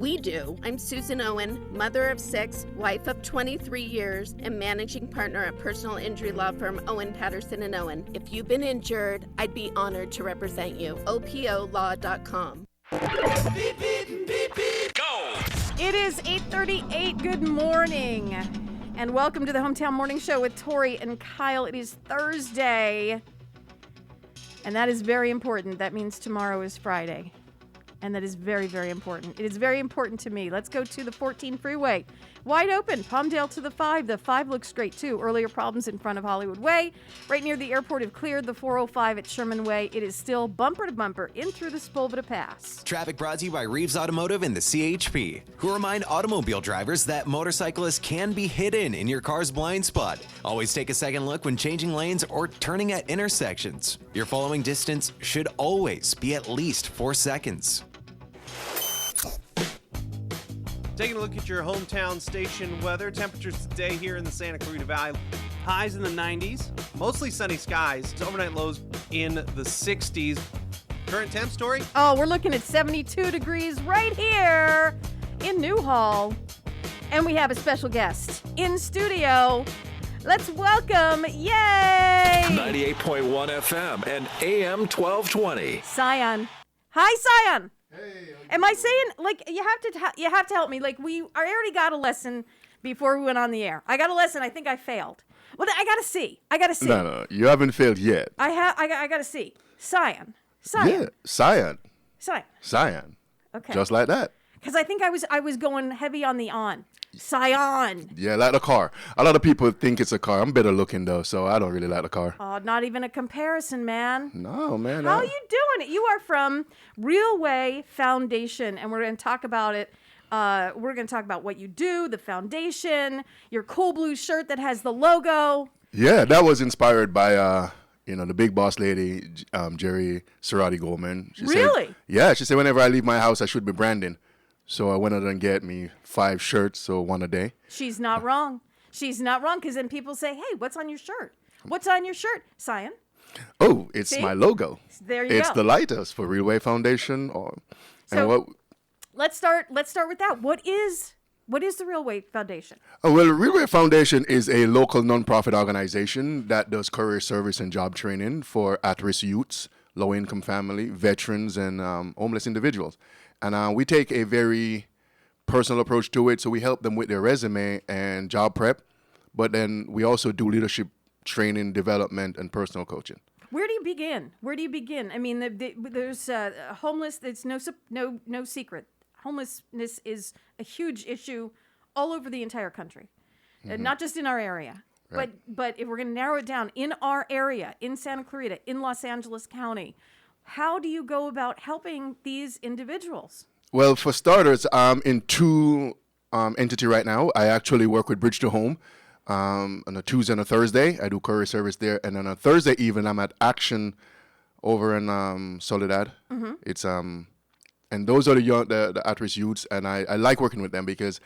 We do. I'm Susan Owen, mother of 6, wife of 23 years, and managing partner at personal injury law firm Owen, Patterson & Owen. If you've been injured, I'd be honored to represent you. opolaw.com. Beep, beep, beep, beep. Go! It is 8:38. Good morning. And welcome to the Hometown Morning Show with Tori and Kyle. It is Thursday. And that is very important. That means tomorrow is Friday. And that is very, very important. It is very important to me. Let's go to the 14 freeway. Wide open. Palmdale to the 5. The 5 looks great, too. Earlier problems in front of Hollywood Way. Right near the airport have cleared the 405 at Sherman Way. It is still bumper to bumper in through the Sepulveda Pass. Traffic brought to you by Reeves Automotive and the CHP, who remind automobile drivers that motorcyclists can be hidden in your car's blind spot. Always take a second look when changing lanes or turning at intersections. Your following distance should always be at least 4 seconds. Taking a look at your hometown station weather. Temperatures today here in the Santa Clarita Valley. Highs in the 90s. Mostly sunny skies. Overnight lows in the 60s. Current temp story? Oh, we're looking at 72 degrees right here in Newhall. And we have a special guest in studio. Let's welcome, yay! 98.1 FM and AM 1220. Syian. Hi, Syian. Hey. Am I saying, like, you have to help me. Like, I already got a lesson before we went on the air. I got a lesson. I think I failed. Well, I got to see. No, you haven't failed yet. I got to see. Syian. Yeah, Syian. Okay. Just like that. Because I think I was going heavy on the on. Syian. Yeah, like the car. A lot of people think it's a car. I'm better looking, though, so I don't really like the car. Oh, not even a comparison, man. No, man. How are you doing it? You are from Real Way Foundation, and we're going to talk about it. We're going to talk about what you do, the foundation, your cool blue shirt that has the logo. Yeah, that was inspired by, the big boss lady, Jerry Serrati Goldman. Really? She said whenever I leave my house, I should be branding. So I went out and get me 5 shirts, so one a day. She's not wrong. She's not wrong, because then people say, hey, what's on your shirt? What's on your shirt, Syian? Oh, it's my logo. There you go. It's the lighthouse for Real Way Foundation. Let's start with that. What is the Real Way Foundation? Oh, well, Real Way Foundation is a local nonprofit organization that does career service and job training for at-risk youths, low-income family, veterans, and homeless individuals. And we take a very personal approach to it. So we help them with their resume and job prep. But then we also do leadership training, development, and personal coaching. Where do you begin? I mean, there's homeless. It's no secret. Homelessness is a huge issue all over the entire country, not just in our area. Right. But if we're going to narrow it down, in our area, in Santa Clarita, in Los Angeles County, how do you go about helping these individuals? Well, for starters, I'm in 2 entity right now. I actually work with Bridge to Home on a Tuesday and a Thursday. I do career service there. And on a Thursday even, I'm at Action over in Soledad. Mm-hmm. It's and those are the at-risk youths. And I like working with them because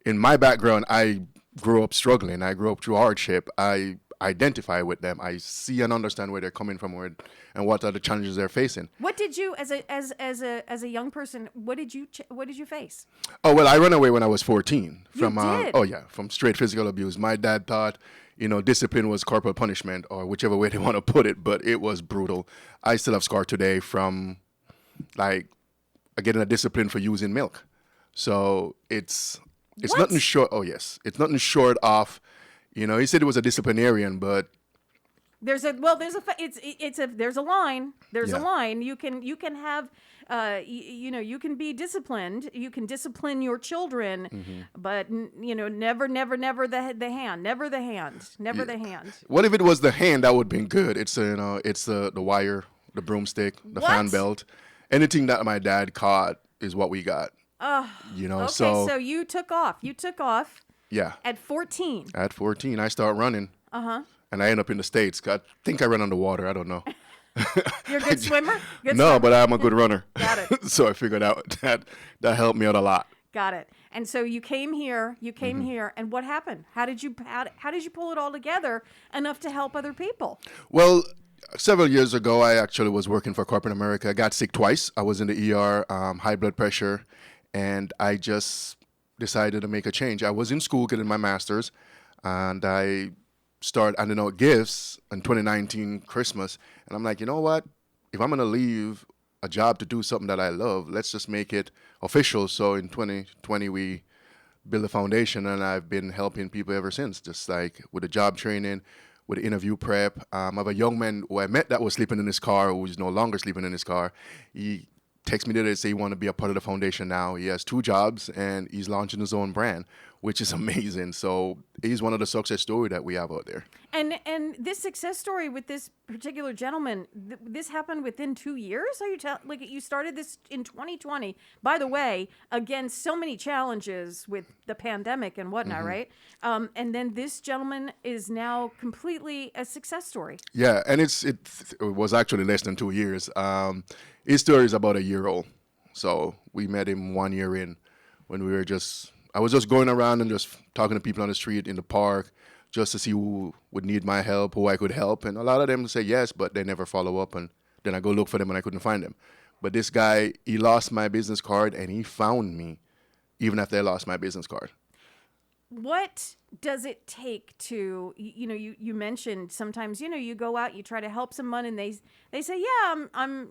in my background, I grew up struggling. I grew up through hardship. I identify with them. I see and understand where they're coming from, and what are the challenges they're facing. What did you, as a young person, what did you face? Oh, well, I ran away when I was 14 from did? From straight physical abuse. My dad thought, discipline was corporal punishment, or whichever way they want to put it, but it was brutal. I still have scar today from getting a discipline for using milk. So it's nothing short. Oh yes, it's nothing short of. He said he was a disciplinarian, but there's a line. There's a line. You can have, you can be disciplined. You can discipline your children, but never the hand. Never the hand. What if it was the hand? That would have been good. It's the wire, the broomstick, the fan belt, anything that my dad caught is what we got. Okay, so you took off. Yeah. At 14. At 14, I start running. Uh-huh. And I end up in the States. I think I run underwater. I don't know. You're a good swimmer? But I'm a good runner. Got it. So I figured out that helped me out a lot. Got it. And so you came here, and what happened? How did you pull it all together enough to help other people? Well, several years ago, I actually was working for corporate America. I got sick twice. I was in the ER, high blood pressure. and I just decided to make a change. I was in school getting my master's, and I started handing out gifts in 2019 Christmas, and I'm like, you know what? If I'm gonna leave a job to do something that I love, let's just make it official. So in 2020 we built a foundation, and I've been helping people ever since, just like with the job training, with the interview prep. I have a young man who I met that was sleeping in his car, who is no longer sleeping in his car. He texted me today to say he want to be a part of the foundation now. He has 2 jobs, and he's launching his own brand, which is amazing. So he's one of the success stories that we have out there. And this success story with this particular gentleman, this happened within 2 years? Are you like you started this in 2020? By the way, against so many challenges with the pandemic and whatnot, right? And then this gentleman is now completely a success story. Yeah, and it was actually less than 2 years. His story is about a year old. So we met him 1 year in, when I was just going around and just talking to people on the street, in the park, just to see who would need my help, who I could help. And a lot of them say yes, but they never follow up. And then I go look for them and I couldn't find them. But this guy, he lost my business card, and he found me even after I lost my business card. What does it take to, you mentioned sometimes, you go out, you try to help someone, and they say, yeah, I'm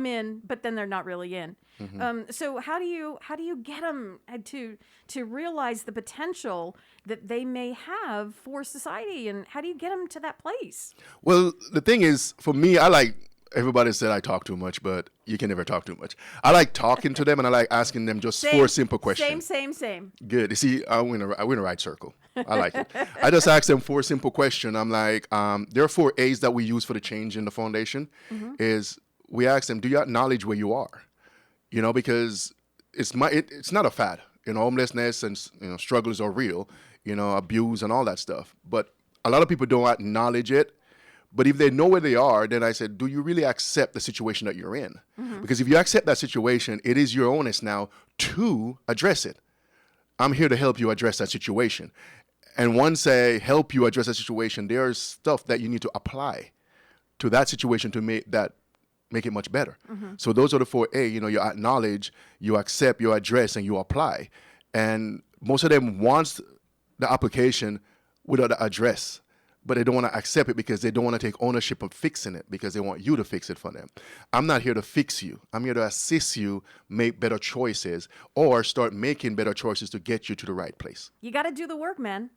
in, but then they're not really in. So how do you get them to realize the potential that they may have for society, and how do you get them to that place? Well, the thing is, for me, everybody said I talk too much, but you can never talk too much. I like talking to them, and I like asking them just 4 simple questions. Same. Good. You see, I win a right circle. I like it. I just ask them 4 simple questions. I'm like, there are 4 A's that we use for the change in the foundation. Is we ask them, do you acknowledge where you are? Because it's not a fad. Homelessness and struggles are real. Abuse and all that stuff. But a lot of people don't acknowledge it. But if they know where they are, then I said, do you really accept the situation that you're in? Because if you accept that situation, it is your onus now to address it. I'm here to help you address that situation. And once I help you address that situation, there's stuff that you need to apply to that situation to make it much better. So those are the 4 A. You acknowledge, you accept, you address, and you apply. And most of them want the application without the address, but they don't want to accept it because they don't want to take ownership of fixing it, because they want you to fix it for them. I'm not here to fix you. I'm here to assist you make better choices, or start making better choices to get you to the right place. You got to do the work, man.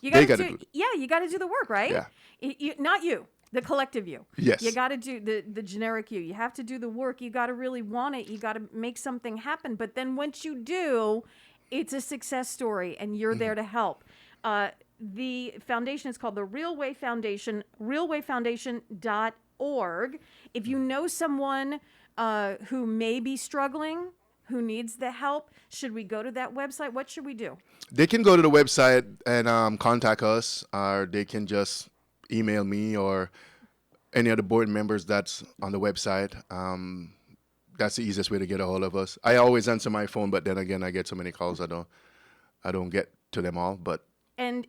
You They got gotta to do it. Yeah, you got to do the work, right? Yeah. Not you, the collective you. Yes. You got to do the generic you. You have to do the work. You got to really want it. You got to make something happen. But then once you do, it's a success story, and you're there to help. The foundation is called the Real Way Foundation, realwayfoundation.org. If you know someone who may be struggling, who needs the help, should we go to that website? What should we do? They can go to the website and contact us, or they can just email me or any of the board members that's on the website. That's the easiest way to get a hold of us. I always answer my phone, but then again, I get so many calls, I don't get to them all. But And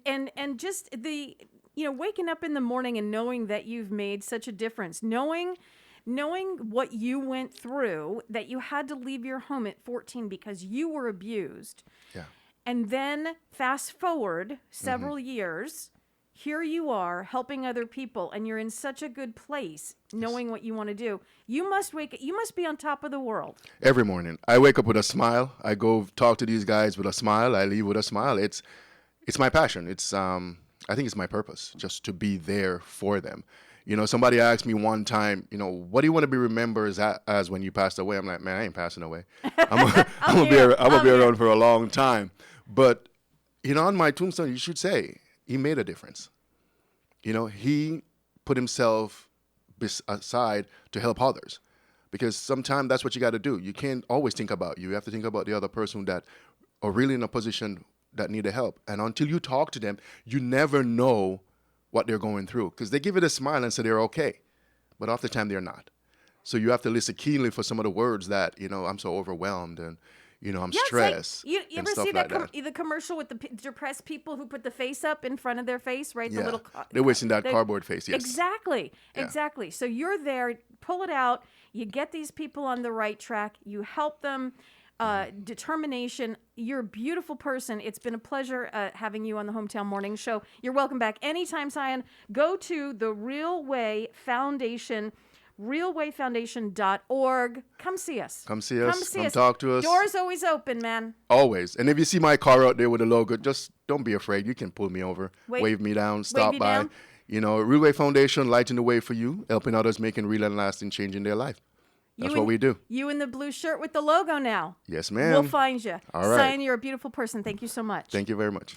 just the, waking up in the morning and knowing that you've made such a difference, knowing what you went through, that you had to leave your home at 14 because you were abused. yeah. And then fast forward several years, here you are helping other people, and you're in such a good place knowing what you want to do. You must be on top of the world. Every morning, I wake up with a smile. I go talk to these guys with a smile. I leave with a smile. It's my passion. I think it's my purpose, just to be there for them. Somebody asked me one time, what do you want to be remembered as when you passed away? I'm like, man, I ain't passing away. I'm gonna be around for a long time. But on my tombstone, you should say he made a difference. He put himself aside to help others, because sometimes that's what you got to do. You can't always think about you. You have to think about the other person that are really in a position that need the help. And until you talk to them, you never know what they're going through, because they give it a smile and say they're okay, but half the time they're not. So you have to listen keenly for some of the words that, I'm so overwhelmed and, I'm stressed. Like, you and ever stuff see like the commercial with the depressed people who put the face up in front of their face, right? Yeah. The little they're wasting that cardboard face, yes. Exactly. Yeah. Exactly. So you're there, pull it out, you get these people on the right track, you help them. determination. You're a beautiful person. It's been a pleasure having you on the Hometown Morning Show. You're welcome back anytime, Syian. Go to the Real Way Foundation, realwayfoundation.org. Come see us. Come see us. Come talk to us. Doors always open, man. Always. And if you see my car out there with a logo, just don't be afraid. You can pull me over, wave me down, stop by. Down. Real Way Foundation, lighting the way for you, helping others, making real and lasting change in their life. That's what we do. You in the blue shirt with the logo now. Yes, ma'am. We'll find you. All right. Syian, you're a beautiful person. Thank you so much. Thank you very much.